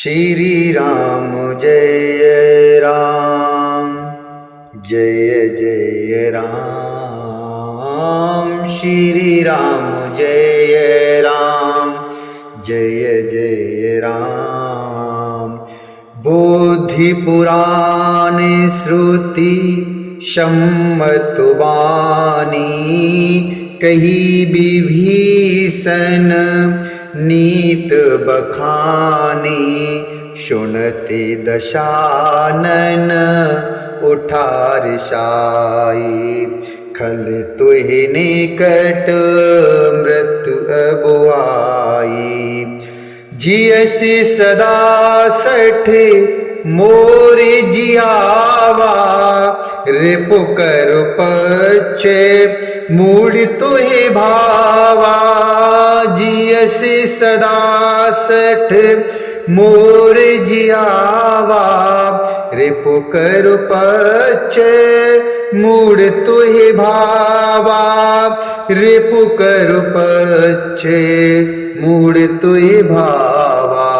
श्री राम जय राम जय जय राम। श्री राम जय राम जय जय राम। बुद्धि पुराण श्रुति सम्मत वाणी कही विभीषण नीत बखानी। सुनते दशानन उठार साई खल तुहि निकट मृत्यु अब आई। जियसि सदा सठ मोर जियावा रिपु कर पचे मूड तुहि भावा। जियसि सदा सठ मोर जियावा रिपु कर पचे मूड तुहि भावा। रिपु कर पचे मूड तुहि भावा।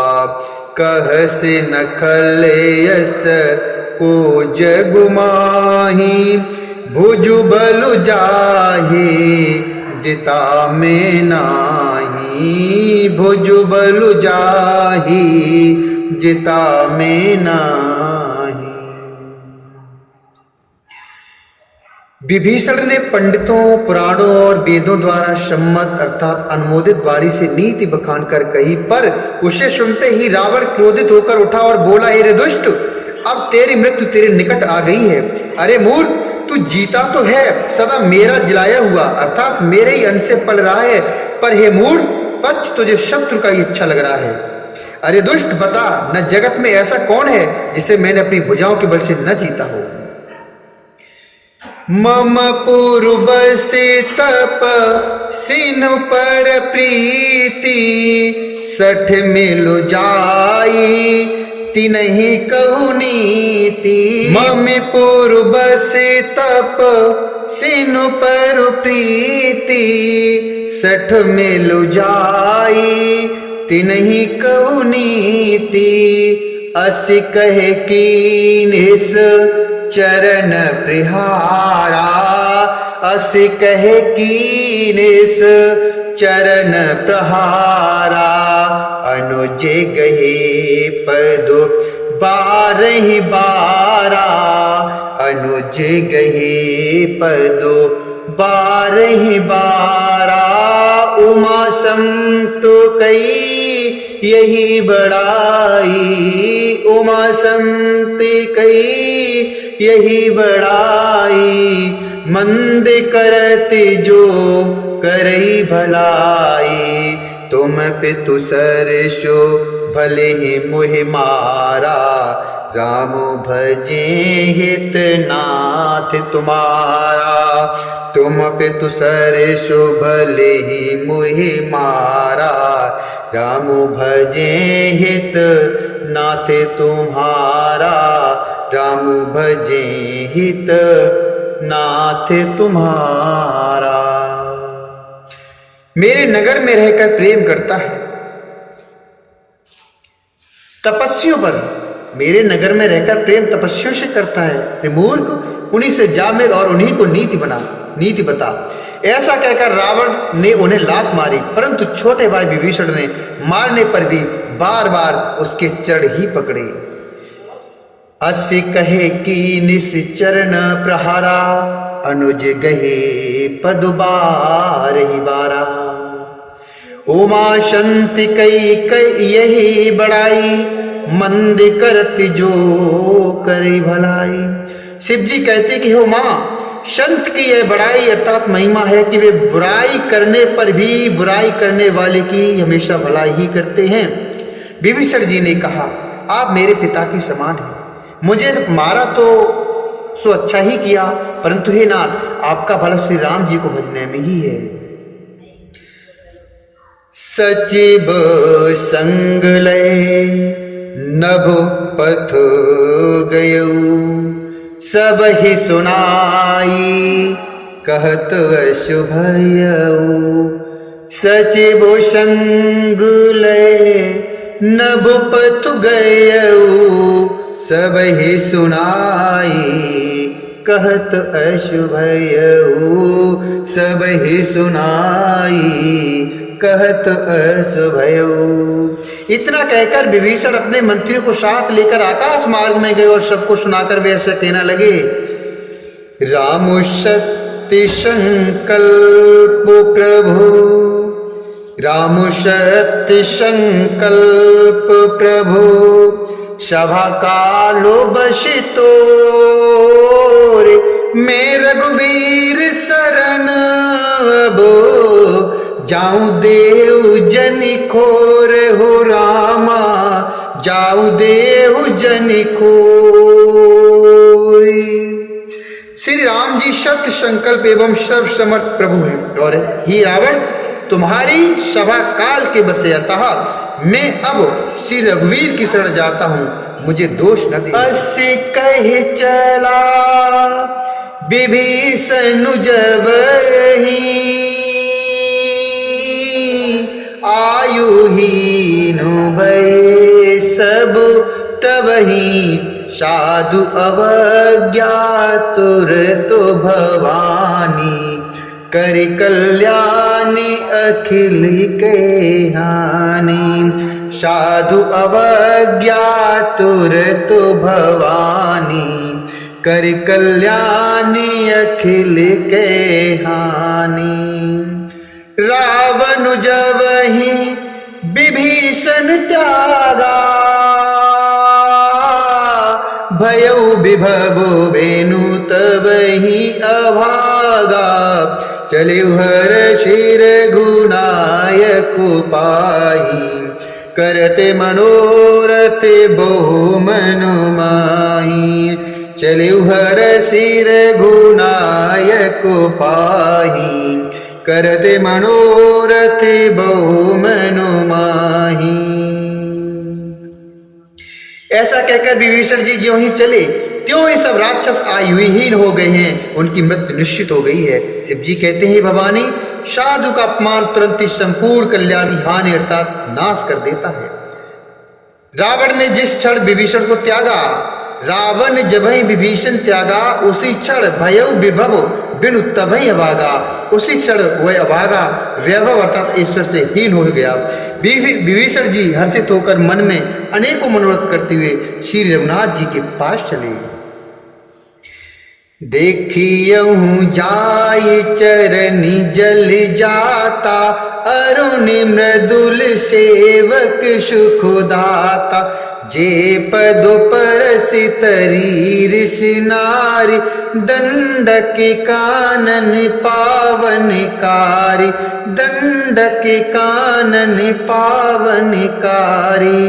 कहसि नखल यस को जगु माही भुजु बलु जाहि जिता में नाही। भुजु बलु जाहि जिता में नाही। विभीषण ने पंडितों पुराणों और वेदों द्वारा सम्मत अर्थात अनुमोदित वाणी से नीति बखान कर कही, पर उसे सुनते ही रावण क्रोधित होकर उठा और बोला, हे दुष्ट, अब तेरी मृत्यु तेरे निकट आ गई है। अरे मूर्ख, तू जीता तो है, सदा मेरा जिलाया हुआ अर्थात मेरे ही अंश से पल रहा है, पर हे मूढ़ पक्ष तुझे शत्रु का ही अच्छा लग रहा है। अरे दुष्ट, बता न जगत में ऐसा कौन है जिसे मैंने अपनी भुजाओं के बल से न जीता हो। मम पूर्व से तप सिनु पर प्रीति सठ मिलु जाई तिनहि कहु नीति। मम पूर्व से तप सिनु पर प्रीति सठ मिलु जाई तिनहि कहु नीति। असि कहे कीनिस चरण प्रहारा। असि कहे कीनिस चरण प्रहारा। अनुज गहे पदु बारहि बारा। अनुज गहे पदु बारहि बारा। उमा संतु कई यही बड़ाई। उमा संति कई यही बड़ाई। मंद करति जो करई भलाई। तुम पितु सरसो भले ही मुहि मारा। राम भजे हित नाथ तुम्हारा। तुम पितु सरसो भले ही मुहि मारा। राम भजे हित नाथ तुम्हारा। राम भजे हित नाथ तुम्हारा। मेरे नगर में रहकर प्रेम करता है तपस्वियों पर। मेरे नगर में रहकर प्रेम तपस्वियों से करता है। मूर्ख, उन्हीं से जा मिल और उन्हीं को नीति बता। ऐसा कहकर रावण ने उन्हें लात मारी, परंतु छोटे भाई विभीषण ने मारने पर भी बार बार उसके चरण ही पकड़े। असि कहे की निश्चरण प्रहारा। अनुज गहे पदु बारहि बारा। उमा शंति कई यही बड़ाई। मंद करति जो करे भलाई। शिव जी कहते कि हो मां, संत की यह बड़ाई अर्थात महिमा है कि वे बुराई करने पर भी बुराई करने वाले की हमेशा भलाई ही करते हैं। विभीषण जी ने कहा, आप मेरे पिता के समान हैं। मुझे मारा तो सो अच्छा ही किया, परंतु हे नाथ, आपका भला श्री राम जी को भजने में ही है। सचिव संग लय नभ पथ गयऊ। सब ही सुनाई कहत अशुभयऊ। सचिव संग लय नभुपथु गयऊ सब ही सुनाई कहत अशुभयऊ सब ही सुनाई कहत अशुभयऊ। इतना कहकर विभीषण अपने मंत्रियों को साथ लेकर आकाश मार्ग में गए और सबको सुनाकर वे ऐसा कहना लगे, राम सत्य संकल्प प्रभु, राम सत्य संकल्प प्रभु, सभा कालो बसितो रे, मैं रघुवीर शरण अबो, जाऊं देव जनि खोर हो रामा, जाऊं देव जनि खोर। श्री राम जी सत्य संकल्प एवं सर्व समर्थ प्रभु हैं और ही रावण तुम्हारी सभा काल के बसे, अतः मैं अब श्री रघुवीर की शरण जाता हूं, मुझे दोष न दे। अस्य कह चला विभीषण जबहि, आयुहीन भये सब तबहि, साधु अवज्ञा तुरतो भवानी, करि कल्याणी अखिल के हानि, साधु अवज्ञा तुरतो भवानी, करि कल्याणी अखिल के हानि। रावण जबहि विभीषण त्यागा, भयउ विभवो वेणु तबहि अभागा, चले हर शिर गुनायक पाही, करते मनोरथ बहु मनु माही, चले हर शिर गुनायक पाही, करते मनोरथ बहु मनु माही। ऐसा कहकर विभीषण जी ज्यों ही चले त्यों ही सब राक्षस आयुहीन हो गए हैं, उनकी मृत्यु निश्चित हो गई है। शिव जी कहते हैं, भवानी साधु का अपमान तुरंत ही संपूर्ण कल्याण की हानि अर्थात नाश कर देता है। रावण ने जिस क्षण विभीषण को त्यागा, रावण जब ही विभीषण त्यागा, उसी क्षण भयउ विभव बिनु तबहि अभागा, उसी क्षण वह अभागा वैभव अर्थात ईश्वर से हीन हो गया। विभीषण जी हर्षित होकर मन में अनेकों मनोरथ करते हुए श्री रघुनाथ जी के पास चले। देखियहु जाय चरनि जल जाता, अरुण मृदुल सेवक सुख दाता, जे पदो परसि तरी ऋषि नारी, दंडक कानन पावनकारी, दंडक कानन पावनकारी।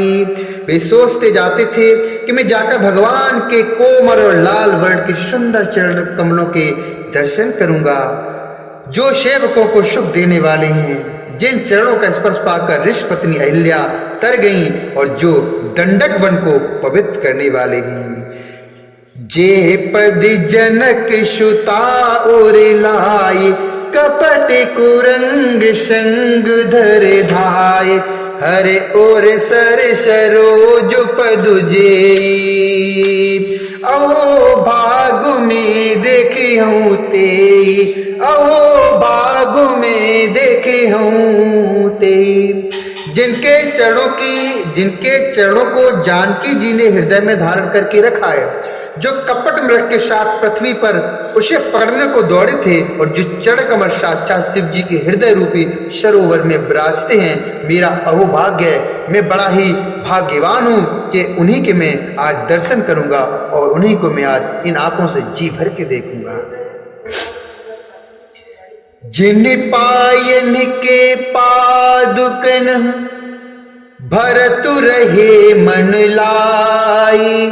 वे सोचते जाते थे कि मैं जाकर भगवान के कोमल और लाल वर्ण के सुंदर चरण कमलों के दर्शन करूंगा, जो सेवकों को सुख देने वाले हैं, जिन चरणों का स्पर्श पाकर ऋषि पत्नी अहिल्या तर गईं और जो दंडक वन को पवित्र करने वाले हैं। जे पद जनक सुता और लाए, कपट कुरंग संग धर धाय, हरे और सर सरोज पदुजे, अहो भाग में देखे हूँ ते, अहो भाग में देखे हूँ ते। जिनके चरणों को जानकी जी ने हृदय में धारण करके रखा है, जो कपट मृग के साथ पृथ्वी पर उसे पकड़ने को दौड़े थे और जो चरण कमल साक्षात शिव जी के हृदय रूपी सरोवर में विराजते हैं, मेरा अहोभाग्य है। मैं बड़ा ही भाग्यवान हूँ कि उन्हीं के मैं आज दर्शन करूंगा और उन्हीं को मैं आज इन आंखों से जी भर के देखूंगा। जिन पायन के पादुकन भरतु रहे मन लाई,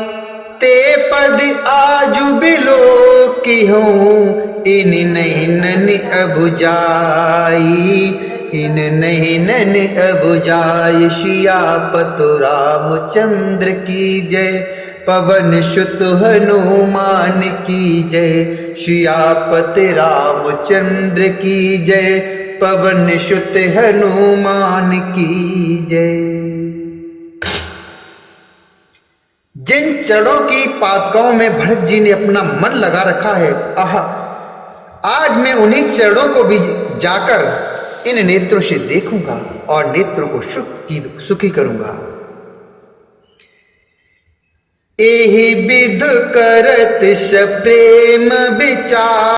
ते पद आजु बिलो की हूँ, इन नैनन अब जाई, इन नैनन अब जाय। सियापत रामचंद्र की जय, पवन सुत हनुमान की जय, सियापत रामचंद्र की जय, पवन सुत हनुमान की जय। जिन चरणों की पादुकाओं में भरत जी ने अपना मन लगा रखा है, आह, आज मैं उन्हीं चरणों को भी जाकर इन नेत्रों से देखूंगा और नेत्रों को सुखी करूंगा। एहि विधु करत स प्रेम विचार।